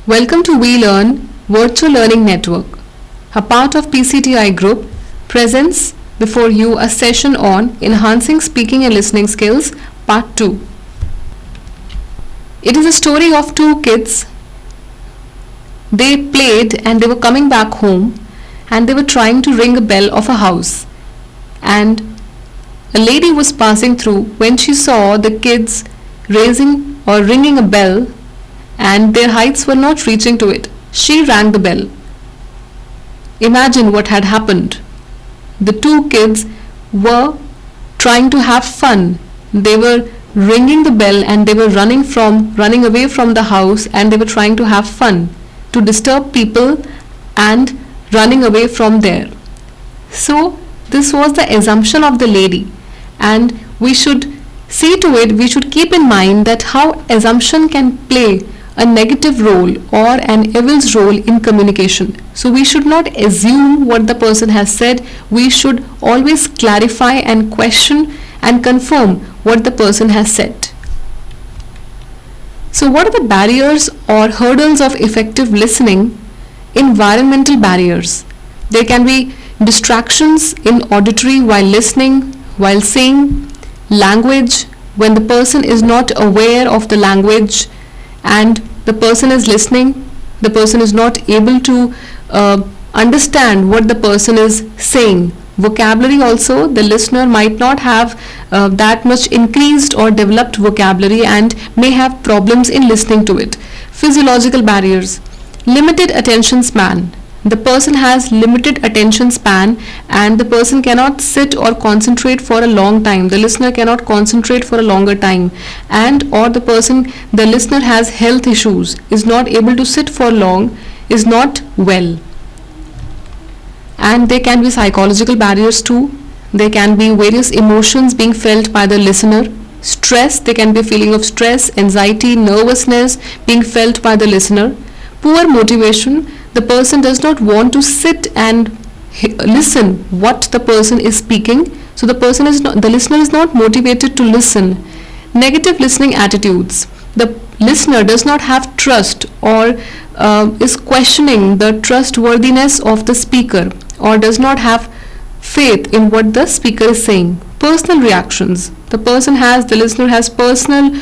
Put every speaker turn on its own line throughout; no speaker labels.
Welcome to We Learn Virtual Learning Network. A part of PCTI Group presents before you a session on Enhancing Speaking and Listening Skills Part 2. It is a story of two kids. They played and they were coming back home and they were trying to ring a bell of a house. And a lady was passing through when she saw the kids raising or ringing a bell and their heights were not reaching to it. She rang the bell. Imagine what had happened. The two kids were trying to have fun. They were ringing the bell and they were running away from the house, and they were trying to have fun, to disturb people and running away from there. So this was the assumption of the lady, and we should see to it, we should keep in mind that how assumption can play a negative role or an evil's role in communication. So we should not assume what the person has said. We should always clarify and question and confirm what the person has said. So what are the barriers or hurdles of effective listening? Environmental barriers. There can be distractions in auditory while listening, while saying, language, when the person is not aware of the language and the person is listening, the person is not able to understand what the person is saying. Vocabulary also, the listener might not have that much increased or developed vocabulary and may have problems in listening to it. Physiological barriers, limited attention span. The person has limited attention span and the person cannot sit or concentrate for a long time. The listener cannot concentrate for a longer time, and or the listener has health issues, is not able to sit for long, is not well. And there can be psychological barriers too. There can be various emotions being felt by the listener. Stress, there can be a feeling of stress, anxiety, nervousness being felt by the listener. Poor motivation, the person does not want to sit and listen what the person is speaking, so the listener is not motivated to listen. Negative listening attitudes, the listener does not have trust or is questioning the trustworthiness of the speaker, or does not have faith in what the speaker is saying. Personal reactions, the listener has personal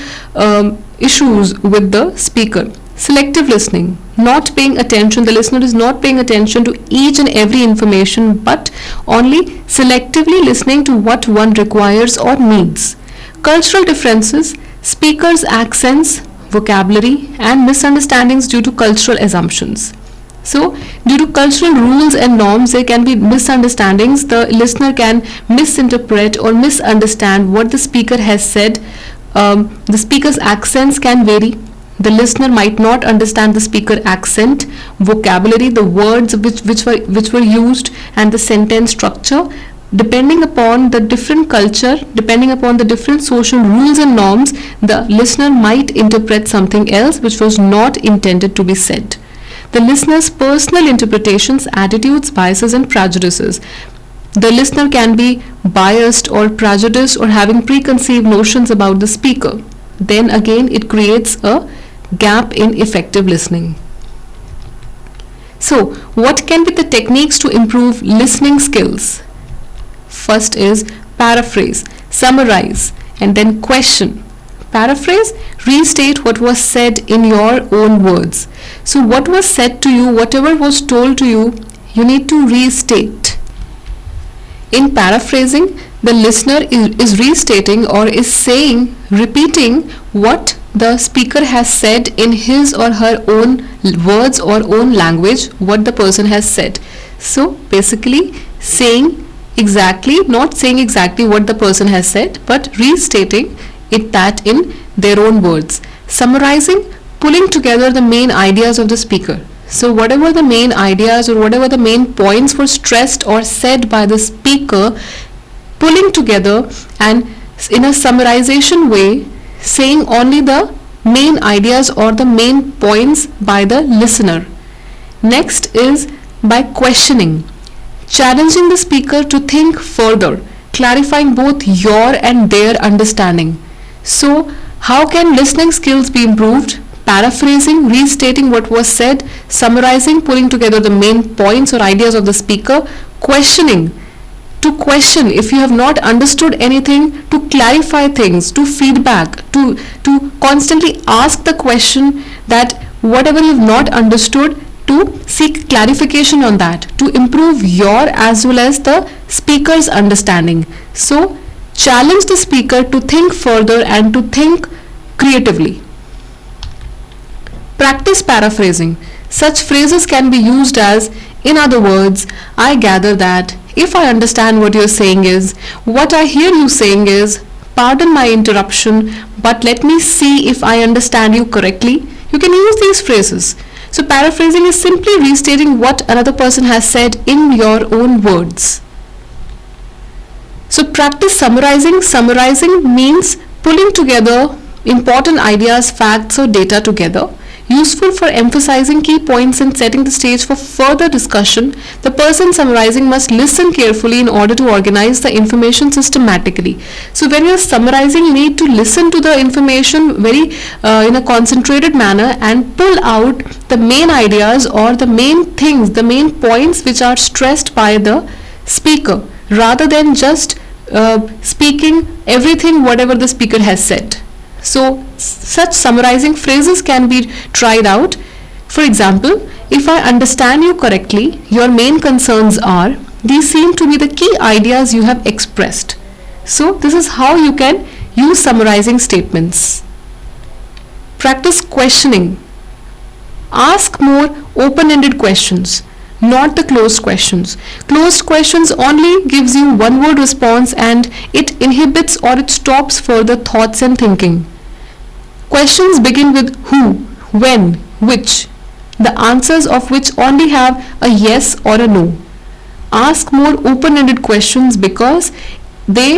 issues with the speaker. Selective listening, not paying attention, the listener is not paying attention to each and every information but only selectively listening to what one requires or needs. Cultural differences, speakers' accents, vocabulary and misunderstandings due to cultural assumptions. So, due to cultural rules and norms, there can be misunderstandings. The listener can misinterpret or misunderstand what the speaker has said. The speaker's accents can vary. The listener might not understand the speaker accent, vocabulary, the words which were used, and the sentence structure. Depending upon the different culture, depending upon the different social rules and norms, the listener might interpret something else which was not intended to be said. The listener's personal interpretations, attitudes, biases and prejudices. The listener can be biased or prejudiced or having preconceived notions about the speaker. Then again, it creates a gap in effective listening. So, what can be the techniques to improve listening skills? First is paraphrase, summarize, and then question. Paraphrase, restate what was said in your own words. So, what was said to you, whatever was told to you, you need to restate. In paraphrasing, the listener is restating or is saying, repeating what the speaker has said in his or her own words or own language, what the person has said. So basically not saying exactly what the person has said, but restating that in their own words. Summarizing, pulling together the main ideas of the speaker. So whatever the main ideas or whatever the main points were stressed or said by the speaker, pulling together and in a summarization way, saying only the main ideas or the main points by the listener. Next is by questioning, challenging the speaker to think further, clarifying both your and their understanding. So, how can listening skills be improved? paraphrasing, restating what was said, summarizing, pulling together the main points or ideas of the speaker, questioning, to question if you have not understood anything, to clarify things, to feedback, to constantly ask the question that whatever you have not understood, to seek clarification on that, to improve your as well as the speaker's understanding. So challenge the speaker to think further and to think creatively. Practice paraphrasing. Such phrases can be used as, in other words, I gather that, if I understand what you're saying is, what I hear you saying is, pardon my interruption, but let me see if I understand you correctly. You can use these phrases. So paraphrasing is simply restating what another person has said in your own words. So practice summarizing. Summarizing means pulling together important ideas, facts or data together. Useful for emphasizing key points and setting the stage for further discussion. The person summarizing must listen carefully in order to organize the information systematically. So when you are summarizing, you need to listen to the information very in a concentrated manner and pull out the main ideas or the main things, the main points which are stressed by the speaker, rather than just speaking everything whatever the speaker has said. So such summarizing phrases can be tried out. For example, if I understand you correctly, your main concerns are, these seem to be the key ideas you have expressed. So this is how you can use summarizing statements. Practice questioning. Ask more open-ended questions, not the closed questions. Closed questions only gives you one word response and it inhibits or it stops further thoughts and thinking. Questions begin with who, when, which, the answers of which only have a yes or a no. Ask more open-ended questions because they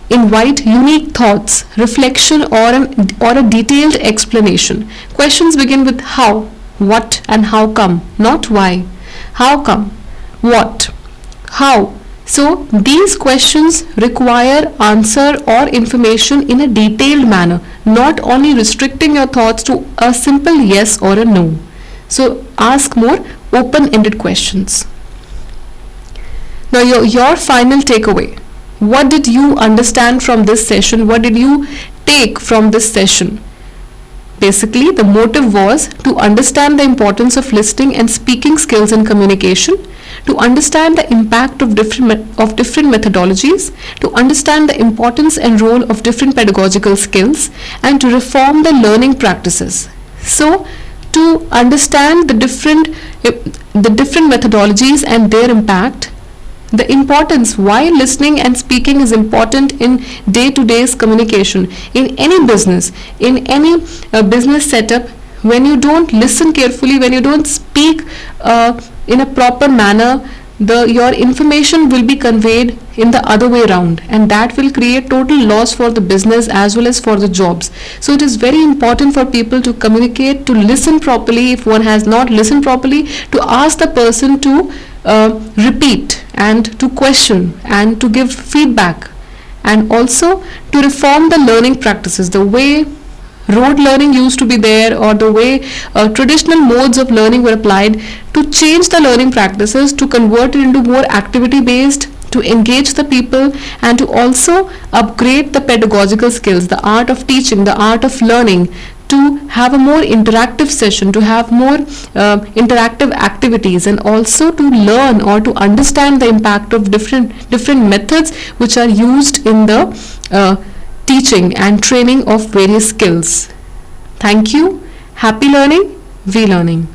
invite unique thoughts, reflection or a detailed explanation. Questions begin with how, what and how come, not why. How come, what, how. So these questions require answer or information in a detailed manner, not only restricting your thoughts to a simple yes or a no. So ask more open-ended questions. Now your final takeaway. What did you understand from this session? What did you take from this session? Basically, the motive was to understand the importance of listening and speaking skills in communication, to understand the impact of different methodologies, to understand the importance and role of different pedagogical skills, and to reform the learning practices. So, to understand the different methodologies and their impact, the importance why listening and speaking is important in day-to-day communication, in any business, in any business setup. When you don't listen carefully, when you don't speak in a proper manner, your information will be conveyed in the other way around, and that will create total loss for the business as well as for the jobs. So it is very important for people to communicate, to listen properly. If one has not listened properly, to ask the person to repeat and to question and to give feedback, and also to reform the learning practices, the way rote learning used to be there, or the way traditional modes of learning were applied, to change the learning practices, to convert it into more activity based, to engage the people, and to also upgrade the pedagogical skills, the art of teaching, the art of learning, to have a more interactive session, to have more interactive activities, and also to learn or to understand the impact of different methods which are used in the teaching and training of various skills. Thank you. Happy learning, we learning.